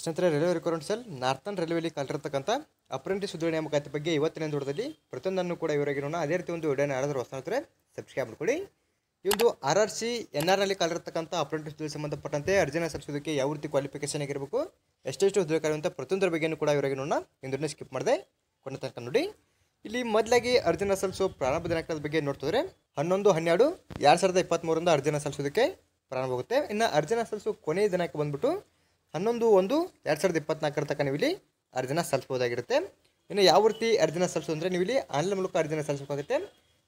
ಸ್ನೇಹಿತರೆ, railway recruitment cell northern ರೈಲ್ವೆಯಲ್ಲಿ ಕಲಿತಿರ್ತಕ್ಕಂಥ ಅಪ್ರೆಂಟಿಸ್ ಹುದ್ದೆ ನೇಮಕಾತಿ ಬಗ್ಗೆ ಇವತ್ತಿನ ನೋಡೋದಲ್ಲಿ ಪ್ರತಿಯೊಂದನ್ನು ಕೂಡ ಇವರಿಗೆ ನೋಡೋಣ. ಅದೇ ರೀತಿ ಒಂದು ವಿಡಿಯೋನ ಯಾರಾದರೂ ಹೊಸ ಸಬ್ಸ್ಕ್ರೈಬ್ ಮಾಡ್ಕೊಳ್ಳಿ. ಈ ಒಂದು RRC NR ನಲ್ಲಿ ಕಲಿತಿರ್ತಕ್ಕಂಥ ಅಪ್ರೆಂಟಿಸ್ ಹುದ್ದೆಗೆ ಸಂಬಂಧಪಟ್ಟಂತೆ ಅರ್ಜಿನ ಸಲ್ಲಿಸೋದಕ್ಕೆ ಯಾವ ರೀತಿ ಕ್ವಾಲಿಫಿಕೇಶನ್ ಆಗಿರಬೇಕು, ಎಷ್ಟೆಷ್ಟು ಹುದ್ದೆ ಕಲಿಯುವಂಥ ಪ್ರತಿಯೊಂದರ ಬಗ್ಗೆಯೂ ಕೂಡ ಇವರಿಗೆ ನೋಡೋಣ. ಇಂದನ್ನು ಸ್ಕಿಪ್ ಮಾಡಿದೆ ಕೊನೆ ತನಕ ನೋಡಿ. ಇಲ್ಲಿ ಮೊದಲಾಗಿ ಅರ್ಜಿನ ಸಲ್ಲಿಸೋ ಪ್ರಾರಂಭ ದಿನಾಂಕದ ಬಗ್ಗೆ ನೋಡ್ತಿದ್ರೆ 11/12/2023 ಅರ್ಜಿನ ಸಲ್ಲಿಸೋದಕ್ಕೆ ಪ್ರಾರಂಭವಾಗುತ್ತೆ. ಇನ್ನು ಅರ್ಜಿನ ಸಲ್ಲಿಸೋ ಕೊನೆಯ ದಿನಾಂಕ ಬಂದ್ಬಿಟ್ಟು 11/1/2024 ತನಕ ನೀವು ಇಲ್ಲಿ ಅರ್ಜಿನ ಸಲ್ಲಿಸಬಹುದಾಗಿರುತ್ತೆ. ಇನ್ನು ಯಾವ ರೀತಿ ಅರ್ಜಿನ ಸಲ್ಲಿಸೋದು ಅಂದರೆ ನೀವು ಇಲ್ಲಿ ಆನ್ಲೈನ್ ಮೂಲಕ ಅರ್ಜಿನ ಸಲ್ಲಿಸಬೇಕಾಗುತ್ತೆ.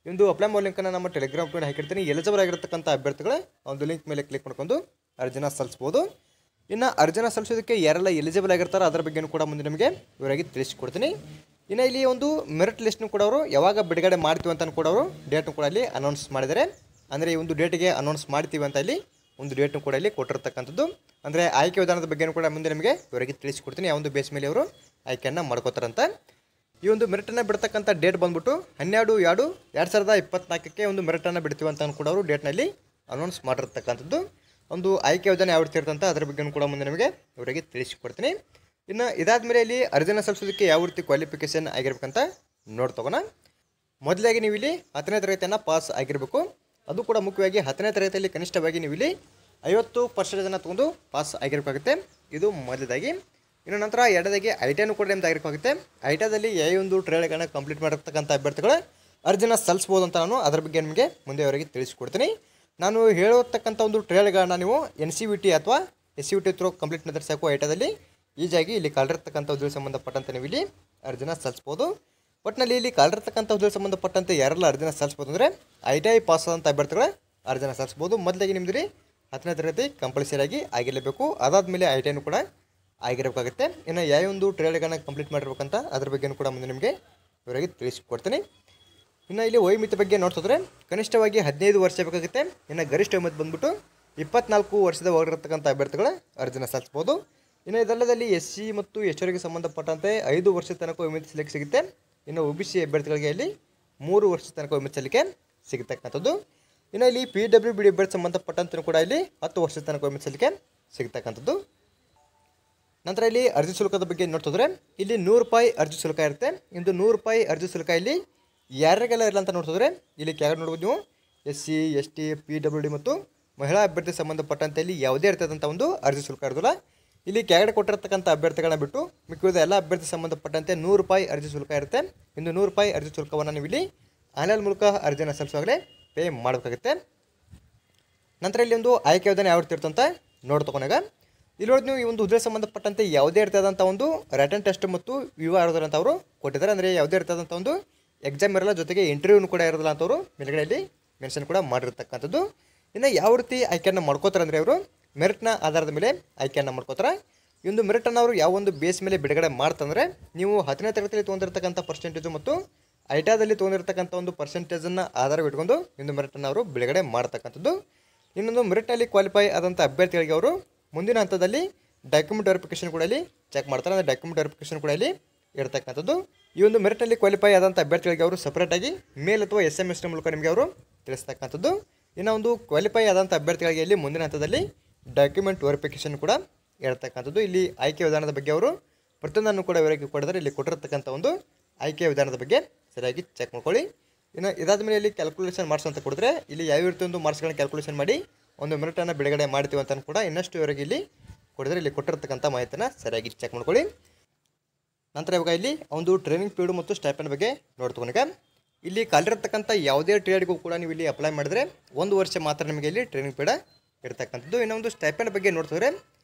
ಈ ಒಂದು ಅಪ್ಲೈ ಮಾಡೋ ಲಿಂಕನ್ನು ನಮ್ಮ ಟೆಲಿಗ್ರಾಮ್ ಕೂಡ ಹಾಕಿರ್ತೀನಿ. ಎಲಿಜಿಬಲ್ ಆಗಿರತಕ್ಕಂಥ ಅಭ್ಯರ್ಥಿಗಳು ಒಂದು ಲಿಂಕ್ ಮೇಲೆ ಕ್ಲಿಕ್ ಮಾಡ್ಕೊಂಡು ಅರ್ಜಿನ ಸಲ್ಲಿಸ್ಬೋದು. ಇನ್ನು ಅರ್ಜಿನ ಸಲ್ಲಿಸೋದಕ್ಕೆ ಯಾರೆಲ್ಲ ಎಲಿಜಿಬಲ್ ಆಗಿರ್ತಾರೋ ಅದರ ಬಗ್ಗೆಯೂ ಕೂಡ ಮುಂದೆ ನಿಮಗೆ ಇವರಾಗಿ ತಿಳಿಸ್ಕೊಡ್ತೀನಿ. ಇನ್ನು ಇಲ್ಲಿ ಒಂದು ಮೆರಿಟ್ ಲಿಸ್ಟ್ನು ಕೂಡ ಅವರು ಯಾವಾಗ ಬಿಡುಗಡೆ ಮಾಡ್ತೀವಿ ಅಂತ ಕೂಡ ಅವರು ಡೇಟ್ನು ಕೂಡ ಇಲ್ಲಿ ಅನೌನ್ಸ್ ಮಾಡಿದ್ದಾರೆ. ಅಂದರೆ ಈ ಒಂದು ಡೇಟಿಗೆ ಅನೌನ್ಸ್ ಮಾಡ್ತೀವಿ ಅಂತ ಇಲ್ಲಿ ಒಂದು ಡೇಟ್ನು ಕೂಡ ಇಲ್ಲಿ ಕೊಟ್ಟಿರ್ತಕ್ಕಂಥದ್ದು. ಅಂದರೆ ಆಯ್ಕೆ ವಿಧಾನದ ಬಗ್ಗೆಯೂ ಕೂಡ ಮುಂದೆ ನಿಮಗೆ ಇವರಿಗೆ ತಿಳಿಸ್ಕೊಡ್ತೀನಿ, ಯಾವ ಒಂದು ಬೇಸ್ ಮೇಲೆ ಅವರು ಆಯ್ಕೆಯನ್ನು ಮಾಡ್ಕೋತಾರಂತ. ಈ ಒಂದು ಮೆರಿಟನ್ನು ಬಿಡ್ತಕ್ಕಂಥ ಡೇಟ್ ಬಂದ್ಬಿಟ್ಟು 12/2/2024 ಒಂದು ಮೆರಿಟನ್ನು ಬಿಡ್ತೀವಿ ಅಂತ ಕೂಡ ಅವರು ಡೇಟ್ನಲ್ಲಿ ಅನೌನ್ಸ್ ಮಾಡಿರ್ತಕ್ಕಂಥದ್ದು. ಒಂದು ಆಯ್ಕೆ ವಿಧಾನ ಯಾವ ರೀತಿ ಇರ್ತಂತ ಅದರ ಬಗ್ಗೆಯೂ ಕೂಡ ಮುಂದೆ ನಿಮಗೆ ಇವರಿಗೆ ತಿಳಿಸಿಕೊಡ್ತೀನಿ. ಇನ್ನು ಇದಾದಮೇಲೆ ಇಲ್ಲಿ ಅರ್ಜಿನ ಸಲ್ಲಿಸೋದಕ್ಕೆ ಯಾವ ರೀತಿ ಕ್ವಾಲಿಫಿಕೇಷನ್ ಆಗಿರ್ಬೇಕಂತ ನೋಡ್ತಗೋಣ. ಮೊದಲಾಗಿ ನೀವು ಇಲ್ಲಿ 10ನೇ ತರಗತಿಯನ್ನು ಪಾಸ್ ಆಗಿರಬೇಕು. ಅದು ಕೂಡ ಮುಖ್ಯವಾಗಿ 10ನೇ ತರಗತಿಯಲ್ಲಿ ಕನಿಷ್ಠವಾಗಿ ನೀವು ಇಲ್ಲಿ 50% ತೊಗೊಂಡು ಪಾಸ್ ಆಗಿರಬೇಕಾಗುತ್ತೆ. ಇದು ಮೊದಲದಾಗಿ. ಇನ್ನು ನಂತರ ಎರಡದಾಗಿ ಐಟಿಯನ್ನು ಕೂಡ ನಿಮ್ದು ಆಗಿರಬೇಕಾಗುತ್ತೆ. ಐಟಿಯಲ್ಲಿ ಒಂದು ಟ್ರೇಡ್ಗಳನ್ನು ಕಂಪ್ಲೀಟ್ ಮಾಡಿರ್ತಕ್ಕಂಥ ಅಭ್ಯರ್ಥಿಗಳು ಅರ್ಜಿನ ಸಲ್ಲಿಸ್ಬೋದು ಅಂತ ನಾನು ಅದರ ಬಗ್ಗೆ ನಿಮಗೆ ಮುಂದೆ ಅವರಿಗೆ ತಿಳಿಸ್ಕೊಡ್ತೀನಿ. ನಾನು ಹೇಳತಕ್ಕಂಥ ಒಂದು ಟ್ರೇಡ್ಗಳನ್ನ ನೀವು NCVT ಅಥವಾ SCVT ಥ್ರೂ ಕಂಪ್ಲೀಟ್ ಮಾಡಿದ್ರೆ ಸಾಕು. ಐಟಿಯಲ್ಲಿ ಈಜಾಗಿ ಇಲ್ಲಿ ಕಾಲಿರ್ತಕ್ಕಂಥ ಹುದ್ದೆಗೆ ಸಂಬಂಧಪಟ್ಟಂತೆ ನೀವು ಇಲ್ಲಿ ಅರ್ಜಿನ ಸಲ್ಲಿಸ್ಬೋದು. ಒಟ್ಟಿನಲ್ಲಿ ಇಲ್ಲಿ ಕಾಲಿರ್ತಕ್ಕಂಥ ಹುದ್ದೆಗೆ ಸಂಬಂಧಪಟ್ಟಂತೆ ಯಾರೆಲ್ಲ ಅರ್ಜಿನ ಸಲ್ಲಿಸ್ಬೋದು ಅಂದರೆ ITI ಪಾಸ್ ಆದಂಥ ಅಭ್ಯರ್ಥಿಗಳ ಅರ್ಜಿನ ಸಲ್ಲಿಸ್ಬೋದು. ಮೊದಲಾಗಿ ನಿಮ್ಮದು 10ನೇ ತರಗತಿ ಕಂಪಲ್ಸರಿ ಆಗಿ ಆಗಿರಲೇಬೇಕು. ಅದಾದಮೇಲೆ ITIನೂ ಕೂಡ ಆಗಿರಬೇಕಾಗುತ್ತೆ. ಇನ್ನು ಒಂದು ಟ್ರೇಡ್ಗಳನ್ನ ಕಂಪ್ಲೀಟ್ ಮಾಡಿರ್ಬೇಕಂತ ಅದ್ರ ಬಗ್ಗೆಯೂ ಕೂಡ ಮುಂದೆ ನಿಮಗೆ ಇವರಿಗೆ ತಿಳಿಸಿಕೊಡ್ತೀನಿ. ಇನ್ನು ಇಲ್ಲಿ ವಯೋಮಿತಿ ಬಗ್ಗೆ ನೋಡ್ತಿದ್ರೆ ಕನಿಷ್ಠವಾಗಿ 15 ವರ್ಷ ಬೇಕಾಗುತ್ತೆ. ಇನ್ನು ಗರಿಷ್ಠ ವಯೋಮಿತಿ ಬಂದ್ಬಿಟ್ಟು 24 ವರ್ಷದ ಒಳಗಿರತಕ್ಕಂಥ ಅಭ್ಯರ್ಥಿಗಳ ಅರ್ಜಿನ ಸಲ್ಲಿಸ್ಬೋದು. ಇನ್ನು ಇದಲ್ಲದಲ್ಲಿ SC ಮತ್ತು STವರಿಗೆ ಸಂಬಂಧಪಟ್ಟಂತೆ 5 ವರ್ಷದ ತನಕ ವಯೋಮಿತಿ ಸಲ್ಲಿಕೆ ಸಿಗುತ್ತೆ. ಇನ್ನು OBC ಅಭ್ಯರ್ಥಿಗಳಿಗೆ ಇಲ್ಲಿ 3 ವರ್ಷದ ತನಕ ವಯೋಮಿತಿ ಸಲ್ಲಿಕೆ ಸಿಗತಕ್ಕಂಥದ್ದು. ಇನ್ನು ಇಲ್ಲಿ PWBD ಅಭ್ಯರ್ಥಿ ಸಂಬಂಧಪಟ್ಟಂತೆ ಕೂಡ ಇಲ್ಲಿ 10 ವರ್ಷದ ತನಕ ವಯೋಮಿತಿ ಸಲ್ಲಿಕೆ ಸಿಗತಕ್ಕಂಥದ್ದು. ನಂತರ ಇಲ್ಲಿ ಅರ್ಜಿ ಶುಲ್ಕದ ಬಗ್ಗೆ ನೋಡ್ತಿದ್ರೆ ಇಲ್ಲಿ ₹100 ಅರ್ಜಿ ಶುಲ್ಕ ಇರುತ್ತೆ. ಇಂದು ₹100 ಅರ್ಜಿ ಶುಲ್ಕ ಇಲ್ಲಿ ಯಾರಿಗೆಲ್ಲ ಇರಲ್ಲ ಅಂತ ನೋಡ್ತಿದ್ರೆ ಇಲ್ಲಿ ಕೆಳಗೆ ನೋಡ್ಬೋದು ನೀವು SC ST PWD ಮತ್ತು ಮಹಿಳಾ ಅಭ್ಯರ್ಥಿ ಸಂಬಂಧಪಟ್ಟಂತೆ ಇಲ್ಲಿ ಯಾವುದೇ ಇರ್ತದಂಥ ಒಂದು ಅರ್ಜಿ ಶುಲ್ಕ ಇರೋದಿಲ್ಲ. ಇಲ್ಲಿ ಕೆಳಗಡೆ ಕೊಟ್ಟಿರ್ತಕ್ಕಂಥ ಅಭ್ಯರ್ಥಿಗಳನ್ನ ಬಿಟ್ಟು ಮಿಕ್ಕಿದ ಎಲ್ಲ ಅಭ್ಯರ್ಥಿ ಸಂಬಂಧಪಟ್ಟಂತೆ ₹100 ಅರ್ಜಿ ಶುಲ್ಕ ಇರುತ್ತೆ. ಇಂದು ₹100 ಅರ್ಜಿ ಶುಲ್ಕವನ್ನು ನೀವು ಇಲ್ಲಿ ಆನ್ಲೈನ್ ಮೂಲಕ ಅರ್ಜಿನ ಸಲ್ಲಿಸುವಾಗಲೇ ಪೇ ಮಾಡಬೇಕಾಗುತ್ತೆ. ನಂತರ ಇಲ್ಲಿ ಒಂದು ಆಯ್ಕೆ ವಿಧಾನ ಯಾವ ರೀತಿ ಇರ್ತಂತ ನೋಡ್ತಕೊಂಡಾಗ ಇಲ್ಲಿ ನೋಡಿ ನೀವು ಈ ಒಂದು ಹುದ್ದೆ ಸಂಬಂಧಪಟ್ಟಂತೆ ಯಾವುದೇ ಇರ್ತದಂಥ ಒಂದು ರಿಟನ್ ಟೆಸ್ಟ್ ಮತ್ತು ವಿವಾ ಇರೋದಿಲ್ಲ ಅಂತ ಅವರು ಕೊಟ್ಟಿದ್ದಾರೆ. ಅಂದರೆ ಯಾವುದೇ ಇರ್ತದಂಥ ಒಂದು ಎಕ್ಸಾಮ್ ಇರಲ್ಲ, ಜೊತೆಗೆ ಇಂಟರ್ವ್ಯೂನು ಕೂಡ ಇರೋದಿಲ್ಲ ಅಂತ ಅವರು ಮೇಲ್ಗಡೆಯಲ್ಲಿ ಮೆನ್ಷನ್ ಕೂಡ ಮಾಡಿರ್ತಕ್ಕಂಥದ್ದು. ಇನ್ನು ಯಾವ ರೀತಿ ಆಯ್ಕೆಯನ್ನು ಮಾಡ್ಕೋತಾರೆ ಅಂದರೆ ಅವರು ಮೆರಿಟ್ನ ಆಧಾರದ ಮೇಲೆ ಆಯ್ಕೆಯನ್ನು ಮಾಡ್ಕೋತಾರೆ. ಈ ಒಂದು ಮೆರಿಟನ್ನು ಅವರು ಯಾವ ಒಂದು ಬೇಸ್ ಮೇಲೆ ಬಿಡುಗಡೆ ಮಾಡ್ತಂದರೆ ನೀವು 10ನೇ ತರಗತಿಯಲ್ಲಿ ತೊಗೊಂಡಿರ್ತಕ್ಕಂಥ ಪರ್ಸೆಂಟೇಜು ಮತ್ತು ಐಟಾದಲ್ಲಿ ತೊಗೊಂಡಿರ್ತಕ್ಕಂಥ ಒಂದು ಪರ್ಸೆಂಟೇಜನ್ನು ಆಧಾರವಿಟ್ಕೊಂಡು ಒಂದು ಮೆರಿಟನ್ನು ಅವರು ಬಿಡುಗಡೆ ಮಾಡ್ತಕ್ಕಂಥದ್ದು. ಇನ್ನೊಂದು ಮೆರಿಟ್ನಲ್ಲಿ ಕ್ವಾಲಿಫೈ ಆದಂಥ ಅಭ್ಯರ್ಥಿಗಳಿಗೆ ಅವರು ಮುಂದಿನ ಹಂತದಲ್ಲಿ ಡಾಕ್ಯುಮೆಂಟ್ ವೆರಿಫಿಕೇಷನ್ ಕೂಡ ಇಲ್ಲಿ ಚೆಕ್ ಮಾಡ್ತಾರೆ. ಅಂದರೆ ಡಾಕ್ಯುಮೆಂಟ್ ವೆರಿಫಿಕೇಷನ್ ಕೂಡ ಇಲ್ಲಿ ಇರತಕ್ಕಂಥದ್ದು. ಈ ಒಂದು ಮೆರಿಟ್ನಲ್ಲಿ ಕ್ವಾಲಿಫೈ ಆದಂಥ ಅಭ್ಯರ್ಥಿಗಳಿಗೆ ಅವರು ಸಪ್ರೇಟಾಗಿ ಮೇಲ್ ಅಥವಾ SMS ಮೂಲಕ ನಿಮಗೆ ಅವರು ತಿಳಿಸ್ತಕ್ಕಂಥದ್ದು. ಇನ್ನು ಒಂದು ಕ್ವಾಲಿಫೈ ಆದಂಥ ಅಭ್ಯರ್ಥಿಗಳಿಗೆ ಇಲ್ಲಿ ಮುಂದಿನ ಹಂತದಲ್ಲಿ ಡಾಕ್ಯುಮೆಂಟ್ ವೆರಿಫಿಕೇಷನ್ ಕೂಡ ಇರತಕ್ಕಂಥದ್ದು. ಇಲ್ಲಿ ಆಯ್ಕೆ ವಿಧಾನದ ಬಗ್ಗೆ ಅವರು ಪ್ರತಿಯೊಂದನ್ನು ಕೂಡ ಇವರಿಗೆ ಕೊಡಿದರೆ ಇಲ್ಲಿ ಕೊಟ್ಟಿರ್ತಕ್ಕಂಥ ಒಂದು ಆಯ್ಕೆ ವಿಧಾನದ ಬಗ್ಗೆ ಸರಿಯಾಗಿ ಚೆಕ್ ಮಾಡ್ಕೊಳ್ಳಿ. ಇನ್ನು ಇದಾದ ಮೇಲೆ ಇಲ್ಲಿ ಕ್ಯಾಲ್ಕುಲೇಷನ್ ಮಾರ್ಕ್ಸ್ ಅಂತ ಕೊಡಿದ್ರೆ ಇಲ್ಲಿ ಯಾವ ರೀತಿ ಒಂದು ಮಾರ್ಕ್ಸ್ಗಳನ್ನ ಕ್ಯಾಲ್ಕುಲೇಷನ್ ಮಾಡಿ ಒಂದು ಮೆರಿಟನ್ನು ಬಿಡುಗಡೆ ಮಾಡ್ತೀವಿ ಅಂತ ಕೂಡ ಇನ್ನಷ್ಟು ಇವರಿಗೆ ಇಲ್ಲಿ ಕೊಡಿದ್ರೆ ಇಲ್ಲಿ ಕೊಟ್ಟಿರ್ತಕ್ಕಂಥ ಮಾಹಿತಿನ ಸರಿಯಾಗಿ ಚೆಕ್ ಮಾಡ್ಕೊಳ್ಳಿ. ನಂತರ ಇವಾಗ ಇಲ್ಲಿ ಒಂದು ಟ್ರೈನಿಂಗ್ ಪೀರಿಯಡ್ ಮತ್ತು ಸ್ಟೈಪೆಂಡ್ ಬಗ್ಗೆ ನೋಡ್ತಕೊಂಡಾಗ ಇಲ್ಲಿ ಕಾಲಿರ್ತಕ್ಕಂಥ ಯಾವುದೇ ಟ್ರೇಡ್ಗೂ ಕೂಡ ನೀವು ಇಲ್ಲಿ ಅಪ್ಲೈ ಮಾಡಿದ್ರೆ 1 ವರ್ಷ ಮಾತ್ರ ನಿಮಗೆ ಇಲ್ಲಿ ಟ್ರೈನಿಂಗ್ ಪೀರಿಯಡ್ ಇರ್ತಕ್ಕಂಥದ್ದು. ಇನ್ನೊಂದು ಸ್ಟೈಪೆಂಡ್ ಬಗ್ಗೆ ನೋಡ್ತಿದ್ರೆ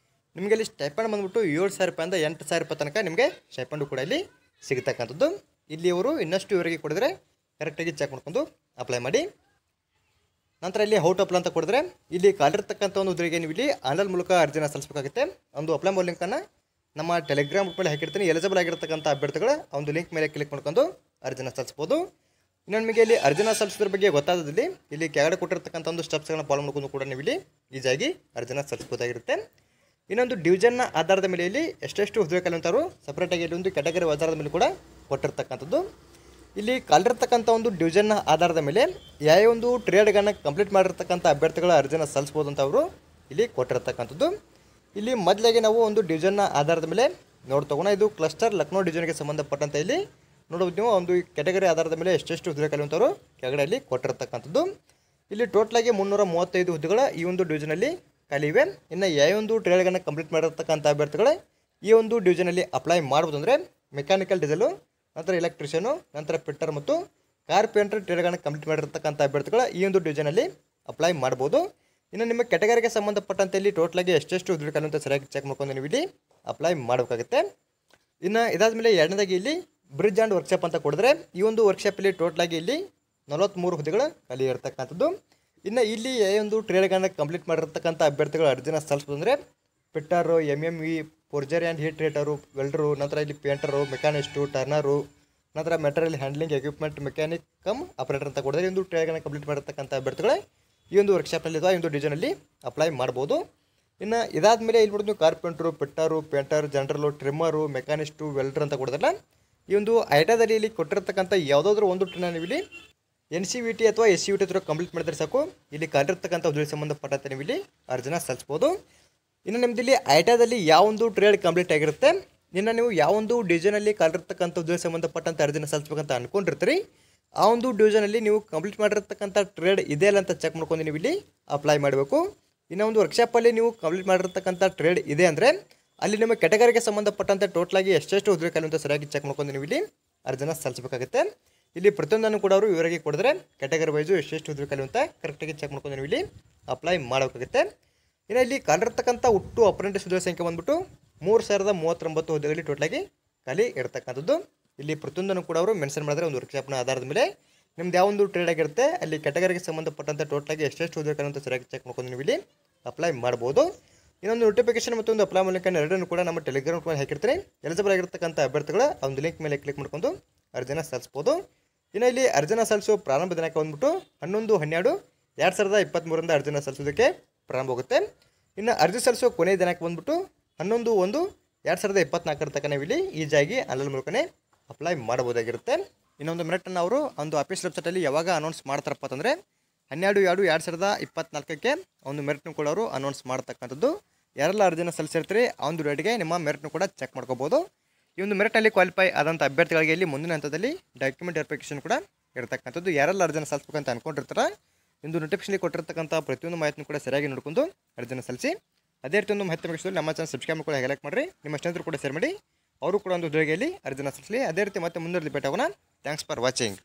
ನಿಮಗೆ ಇಲ್ಲಿ ಸ್ಟೈಪೆಂಡ್ ಬಂದ್ಬಿಟ್ಟು ₹7,000 ಇಂದ ₹8,000 ತನಕ ನಿಮಗೆ ಸ್ಟೈಪೆಂಡು ಕೂಡ ಇಲ್ಲಿ ಸಿಗತಕ್ಕಂಥದ್ದು. ಇಲ್ಲಿ ಅವರು ಇನ್ನಷ್ಟು ಇವರಿಗೆ ಕೊಡಿದ್ರೆ ಕರೆಕ್ಟಾಗಿ ಚೆಕ್ ಮಾಡ್ಕೊಂಡು ಅಪ್ಲೈ ಮಾಡಿ. ನಂತರ ಇಲ್ಲಿ ಔಟ್ ಅಪ್ಲೈ ಅಂತ ಕೊಡಿದ್ರೆ ಇಲ್ಲಿ ಕಾಲಿರ್ತಕ್ಕಂಥ ಒಂದು ಹುದ್ದೆಗೆ ನೀವು ಇಲ್ಲಿ ಆನ್ಲೈನ್ ಮೂಲಕ ಅರ್ಜಿನ ಸಲ್ಲಿಸಬೇಕಾಗುತ್ತೆ. ಒಂದು ಅಪ್ಲೈ ಮಾಡೋ ಲಿಂಕನ್ನು ನಮ್ಮ ಟೆಲಿಗ್ರಾಮ್ ಮೇಲೆ ಹಾಕಿರ್ತೀನಿ. ಎಲಿಜಿಬಲ್ ಆಗಿರ್ತಕ್ಕಂಥ ಅಭ್ಯರ್ಥಿಗಳು ಒಂದು ಲಿಂಕ್ ಮೇಲೆ ಕ್ಲಿಕ್ ಮಾಡ್ಕೊಂಡು ಅರ್ಜಿನ ಸಲ್ಲಿಸ್ಬೋದು. ಇನ್ನು ನಿಮಗೆ ಇಲ್ಲಿ ಅರ್ಜಿನ ಸಲ್ಲಿಸೋದ್ರ ಬಗ್ಗೆ ಗೊತ್ತಾದಲ್ಲಿ ಇಲ್ಲಿ ಕೆಳಗಡೆ ಕೊಟ್ಟಿರ್ತಕ್ಕಂಥ ಒಂದು ಸ್ಟೆಪ್ಸ್ಗಳನ್ನ ಫಾಲೋ ಮಾಡ್ಕೊಂಡು ಕೂಡ ನೀವು ಇಲ್ಲಿ ಈಜಾಗಿ ಅರ್ಜಿನ ಸಲ್ಲಿಸ್ಬೋದಾಗಿರುತ್ತೆ. ಇನ್ನೊಂದು ಡಿವಿಷನ್ನ ಆಧಾರದ ಮೇಲೆ ಇಲ್ಲಿ ಎಷ್ಟೆಷ್ಟು ಹುದ್ದೆ ಕಲಿಯುವಂಥವ್ರು ಸಪ್ರೇಟಾಗಿ ಇಲ್ಲಿ ಒಂದು ಕ್ಯಾಟಗರಿ ಆಧಾರದ ಮೇಲೆ ಕೂಡ ಕೊಟ್ಟಿರ್ತಕ್ಕಂಥದ್ದು. ಇಲ್ಲಿ ಕಾಲಿರ್ತಕ್ಕಂಥ ಒಂದು ಡಿವಿಷನ್ನ ಆಧಾರದ ಮೇಲೆ ಯಾವ ಒಂದು ಟ್ರೇಡ್ಗಳನ್ನ ಕಂಪ್ಲೀಟ್ ಮಾಡಿರ್ತಕ್ಕಂಥ ಅಭ್ಯರ್ಥಿಗಳ ಅರ್ಜಿನ ಸಲ್ಲಿಸ್ಬೋದು ಅಂತ ಅವರು ಇಲ್ಲಿ ಕೊಟ್ಟಿರ್ತಕ್ಕಂಥದ್ದು. ಇಲ್ಲಿ ಮೊದಲಾಗಿ ನಾವು ಒಂದು ಡಿವಿಷನ್ನ ಆಧಾರದ ಮೇಲೆ ನೋಡ್ತಗೋಣ. ಇದು ಕ್ಲಸ್ಟರ್ ಲಕ್ನೋ ಡಿವಿಷನ್ಗೆ ಸಂಬಂಧಪಟ್ಟಂತೆ ಇಲ್ಲಿ ನೋಡ್ಬೋದು ನೀವು ಒಂದು ಕ್ಯಾಟಗರಿ ಆಧಾರದ ಮೇಲೆ ಎಷ್ಟೆಷ್ಟು ಹುದ್ದೆ ಕಲಿಯುವಂಥವ್ರು ಕೆಳಗಡೆ ಇಲ್ಲಿ ಕೊಟ್ಟಿರ್ತಕ್ಕಂಥದ್ದು. ಇಲ್ಲಿ ಟೋಟಲಾಗಿ 335 ಹುದ್ದೆಗಳ ಈ ಒಂದು ಡಿವಿಷನಲ್ಲಿ ಖಾಲಿ ಇವೆ. ಇನ್ನು ಯಾವೊಂದು ಟ್ರೇಡ್ಗಳನ್ನು ಕಂಪ್ಲೀಟ್ ಮಾಡಿರ್ತಕ್ಕಂಥ ಅಭ್ಯರ್ಥಿಗಳು ಈ ಒಂದು ಡಿವಿಷನಲ್ಲಿ ಅಪ್ಲೈ ಮಾಡ್ಬೋದು ಅಂದರೆ ಮೆಕ್ಯಾನಿಕಲ್ ಡೀಸೆಲು, ನಂತರ ಎಲೆಕ್ಟ್ರಿಷಿಯನು, ನಂತರ ಫಿಟ್ಟರ್ ಮತ್ತು ಕಾರ್ಪೆಂಟರ್ ಟ್ರೇಡ್ಗಳನ್ನು ಕಂಪ್ಲೀಟ್ ಮಾಡಿರ್ತಕ್ಕಂಥ ಅಭ್ಯರ್ಥಿಗಳು ಈ ಒಂದು ಡಿವಿಷನಲ್ಲಿ ಅಪ್ಲೈ ಮಾಡ್ಬೋದು. ಇನ್ನು ನಿಮ್ಮ ಕ್ಯಾಟಗರಿಗೆ ಸಂಬಂಧಪಟ್ಟಂತೆ ಇಲ್ಲಿ ಟೋಟಲಾಗಿ ಎಷ್ಟೆಷ್ಟು ಹುದ್ದೆ ಕಲಿಯುವಂಥ ಸರಿಯಾಗಿ ಚೆಕ್ ಮಾಡ್ಕೊಂಡು ನೀವು ಇಲ್ಲಿ ಅಪ್ಲೈ ಮಾಡಬೇಕಾಗುತ್ತೆ. ಇನ್ನು ಇದಾದಮೇಲೆ ಎರಡನೇದಾಗಿ ಇಲ್ಲಿ ಬ್ರಿಡ್ಜ್ ಆ್ಯಂಡ್ ವರ್ಕ್ಶಾಪ್ ಅಂತ ಕೊಡಿದ್ರೆ ಈ ಒಂದು ವರ್ಕ್ಶಾಪಲ್ಲಿ ಟೋಟಲಾಗಿ ಇಲ್ಲಿ 43 ಹುದ್ದೆಗಳು ಖಾಲಿ ಇರ್ತಕ್ಕಂಥದ್ದು. ಇನ್ನು ಇಲ್ಲಿ ಒಂದು ಟ್ರೇಡ್ಗಳನ್ನು ಕಂಪ್ಲೀಟ್ ಮಾಡಿರ್ತಕ್ಕಂಥ ಅಭ್ಯರ್ಥಿಗಳು ಅರ್ಜಿನ ಸಲ್ಲಿಸ್ಬೋದು ಅಂದರೆ fitter, MME, forgery and heat treater, welder, ನಂತರ ಇಲ್ಲಿ ಪೇಂಟರು, ಮೆಕ್ಯಾನಿಸ್ಟು, ಟರ್ನರು, ನಂತರ material handling equipment mechanic cum operator ಅಂತ ಕೊಡಿದ್ರೆ ಈ ಒಂದು ಟ್ರೇಡ್ಗಳನ್ನು ಕಂಪ್ಲೀಟ್ ಮಾಡಿರ್ತಕ್ಕಂಥ ಅಭ್ಯರ್ಥಿಗಳು ಈ ಒಂದು ವರ್ಕ್ಶಾಪ್ನಲ್ಲಿ ಅಥವಾ ಈ ಒಂದು ಡಿವಿಷನಲ್ಲಿ ಅಪ್ಲೈ ಮಾಡ್ಬೋದು. ಇನ್ನು ಇದಾದಮೇಲೆ ಇಲ್ಲಿ ನೋಡಿದ್ವಿ carpenter, fitter, painter, ಜನರಲು, trimmer, ಮೆಕ್ಯಾನಿಸ್ಟು, welder ಅಂತ ಕೊಡಿದ್ರಲ್ಲ ಈ ಒಂದು ಐಟಾದಲ್ಲಿ ಇಲ್ಲಿ ಕೊಟ್ಟಿರ್ತಕ್ಕಂಥ ಯಾವುದಾದ್ರೂ ಒಂದು ನೀವು ಇಲ್ಲಿ NCVT ಅಥವಾ SCVT ಹತ್ರ ಕಂಪ್ಲೀಟ್ ಮಾಡಿದ್ರೆ ಸಾಕು, ಇಲ್ಲಿ ಕಾಲಿರ್ತಕ್ಕಂಥ ಹುದ್ದೆಗೆ ಸಂಬಂಧಪಟ್ಟಂತೆ ನೀವು ಇಲ್ಲಿ ಅರ್ಜಿನ ಸಲ್ಲಿಸ್ಬೋದು. ಇನ್ನು ನಿಮ್ದು ಇಲ್ಲಿ ಐಟಾದಲ್ಲಿ ಯಾವೊಂದು ಟ್ರೇಡ್ ಕಂಪ್ಲೀಟ್ ಆಗಿರುತ್ತೆ, ಇನ್ನು ನೀವು ಯಾವೊಂದು ಡಿವಿಷನಲ್ಲಿ ಕಾಲಿರ್ತಕ್ಕಂಥ ಹುದ್ದೆಗೆ ಸಂಬಂಧಪಟ್ಟಂತೆ ಅರ್ಜಿನ ಸಲ್ಲಿಸ್ಬೇಕಂತ ಅಂದ್ಕೊಂಡಿರ್ತೀರಿ ಆ ಒಂದು ಡಿವಿಷನಲ್ಲಿ ನೀವು ಕಂಪ್ಲೀಟ್ ಮಾಡಿರ್ತಕ್ಕಂಥ ಟ್ರೇಡ್ ಇದೆ ಅಲ್ಲ ಅಂತ ಚೆಕ್ ಮಾಡ್ಕೊಂಡು ನೀವು ಇಲ್ಲಿ ಅಪ್ಲೈ ಮಾಡಬೇಕು. ಇನ್ನು ಒಂದು ವರ್ಕ್ಶಾಪಲ್ಲಿ ನೀವು ಕಂಪ್ಲೀಟ್ ಮಾಡಿರ್ತಕ್ಕಂಥ ಟ್ರೇಡ್ ಇದೆ ಅಂದರೆ ಅಲ್ಲಿ ನಿಮ್ಮ ಕ್ಯಾಟಗರಿಗೆ ಸಂಬಂಧಪಟ್ಟಂತೆ ಟೋಟಲಾಗಿ ಎಷ್ಟೆಷ್ಟು ಹುದ್ದೆ ಕಲಿಯುವಂಥ ಸರಿಯಾಗಿ ಚೆಕ್ ಮಾಡ್ಕೊಂಡು ನೀವು ಇಲ್ಲಿ ಅರ್ಜಿನ ಸಲ್ಲಿಸಬೇಕಾಗುತ್ತೆ. ಇಲ್ಲಿ ಪ್ರತಿಯೊಂದನ್ನು ಕೂಡ ಅವರು ಇವರಿಗೆ ಕೊಡಿದ್ರೆ ಕ್ಯಾಟಗರಿ ವೈಸು ಎಷ್ಟೆಷ್ಟು ಹುದ್ದೆ ಕಲಿಯುವಂಥ ಕರೆಕ್ಟಾಗಿ ಚೆಕ್ ಮಾಡ್ಕೊಂಡು ನೀವು ಇಲ್ಲಿ ಅಪ್ಲೈ ಮಾಡಬೇಕಾಗುತ್ತೆ. ಇನ್ನು ಇಲ್ಲಿ ಕಾಲಿರ್ತಕ್ಕಂಥ ಒಟ್ಟು ಅಪ್ರೆಂಟಿಸ್ ಹುದ್ದೆ ಸಂಖ್ಯೆ ಬಂದ್ಬಿಟ್ಟು 3039 ಹುದ್ದೆಗಳಲ್ಲಿ ಟೋಟಲಾಗಿ ಖಾಲಿ ಇರತಕ್ಕಂಥದ್ದು. ಇಲ್ಲಿ ಪ್ರತಿಯೊಂದನ್ನು ಕೂಡ ಅವರು ಮೆನ್ಷನ್ ಮಾಡಿದ್ರೆ ಒಂದು ವರ್ಕ್ಶಾಪ್ನ ಆಧಾರದ ಮೇಲೆ ನಿಮ್ದು ಯಾವೊಂದು ಟ್ರೇಡ್ ಆಗಿರುತ್ತೆ ಅಲ್ಲಿ ಕ್ಯಾಟಗರಿಗೆ ಸಂಬಂಧಪಟ್ಟಂತೆ ಟೋಟಲಾಗಿ ಎಷ್ಟೆಷ್ಟು ಹುದ್ದೆ ಕಲಿಯುವಂಥ ಸರಿಯಾಗಿ ಚೆಕ್ ಮಾಡ್ಕೊಂಡು ನೀವು ಇಲ್ಲಿ ಅಪ್ಲೈ ಮಾಡ್ಬೋದು. ಇನ್ನೊಂದು ನೋಟಿಫಿಕೇಶನ್ ಮತ್ತು ಒಂದು ಅಪ್ಲೈ ಮೂಲಕ ಎರಡನ್ನೂ ಕೂಡ ನಮ್ಮ ಟೆಲಿಗ್ರಾಮ್ ಮೇಲೆ ಹಾಕಿರ್ತೀನಿ. ಎಲಿಜಿಬಲ್ ಆಗಿರ್ತಕ್ಕಂಥ ಅಭ್ಯರ್ಥಿಗಳ ಒಂದು ಲಿಂಕ್ ಮೇಲೆ ಕ್ಲಿಕ್ ಮಾಡ್ಕೊಂಡು ಅರ್ಜಿನ ಸಲ್ಲಿಸ್ಬೋದು. ಇನ್ನು ಇಲ್ಲಿ ಅರ್ಜಿನ ಸಲ್ಲಿಸುವ ಪ್ರಾರಂಭ ದಿನಾಂಕ ಬಂದ್ಬಿಟ್ಟು 11/12/2023 ಅರ್ಜಿನ ಸಲ್ಲಿಸೋದಕ್ಕೆ ಪ್ರಾರಂಭವಾಗುತ್ತೆ. ಇನ್ನು ಅರ್ಜಿ ಸಲ್ಲಿಸುವ ಕೊನೆಯ ದಿನಾಂಕ ಬಂದ್ಬಿಟ್ಟು 11/1/2024 ತನಕ ನೀವು ಇಲ್ಲಿ ಈಜಾಗಿ ಆನ್ಲೈನ್ ಮೂಲಕನೇ ಅಪ್ಲೈ ಮಾಡಬಹುದಾಗಿರುತ್ತೆ. ಇನ್ನೊಂದು ಮಿನಿಟನ್ನು ಅವರು ಒಂದು ಆಫೀಸ್ ವೆಬ್ಸೈಟಲ್ಲಿ ಯಾವಾಗ ಅನೌನ್ಸ್ ಮಾಡ್ತಾರಪ್ಪ ಅಂತಂದರೆ 12/2/2024ಕ್ಕೆ ಒಂದು ಮೆರಿಟ್ನು ಕೂಡ ಅವರು ಅನೌನ್ಸ್ ಮಾಡ್ತಕ್ಕಂಥದ್ದು. ಯಾರೆಲ್ಲ ಅರ್ಜಿನ ಸಲ್ಲಿಸಿರ್ತೀರಿ ಆ ಒಂದು ಡೇಟ್ಗೆ ನಿಮ್ಮ ಮೆರಿಟ್ನು ಕೂಡ ಚೆಕ್ ಮಾಡ್ಕೋಬೋದು. ಈ ಒಂದು ಮೆರಿಟ್ನಲ್ಲಿ ಕ್ವಾಲಿಫೈ ಆದಂಥ ಅಭ್ಯರ್ಥಿಗಳಿಗೆ ಇಲ್ಲಿ ಮುಂದಿನ ಹಂತದಲ್ಲಿ ಡಾಕ್ಯುಮೆಂಟ್ ವೆರಿಫಿಕೇಷನ್ ಕೂಡ ಇರತಕ್ಕಂಥದ್ದು. ಯಾರೆಲ್ಲ ಅರ್ಜಿನ ಸಲ್ಲಿಸ್ಬೇಕಂತ ಅನ್ಕೊಂಡಿರ್ತಾರೆ ಇಂದು ನೋಟಿಫಿಕೇಷನ್ ಕೊಟ್ಟಿರ್ತಕ್ಕಂಥ ಪ್ರತಿಯೊಂದು ಮಾಹಿತಿನೂ ಕೂಡ ಸರಿಯಾಗಿ ನೋಡ್ಕೊಂಡು ಅರ್ಜಿನ ಸಲ್ಲಿಸಿ. ಅದೇ ರೀತಿ ಒಂದು ಮಾಹಿತಿ ಮುಗಿಸಿದ್ರೆ ನಮ್ಮ ಚಾನಲ್ ಸಬ್ಸ್ಕ್ರೈಬ್ ಕೂಡ ಲೈಕ್ ಮಾಡಿರಿ, ನಿಮ್ಮ ಸ್ನೇಹಿತರು ಕೂಡ ಶೇರ್ ಮಾಡಿ, ಅವರು ಕೂಡ ಒಂದು ಹುದ್ದೆಯಲ್ಲಿ ಅರ್ಜಿನ ಸಲ್ಲಿಸಲಿ. ಅದೇ ರೀತಿ ಮತ್ತೆ ಮುಂದುವರೆದು ಭೇಟಿ ಆಗೋಣ. Thanks for watching.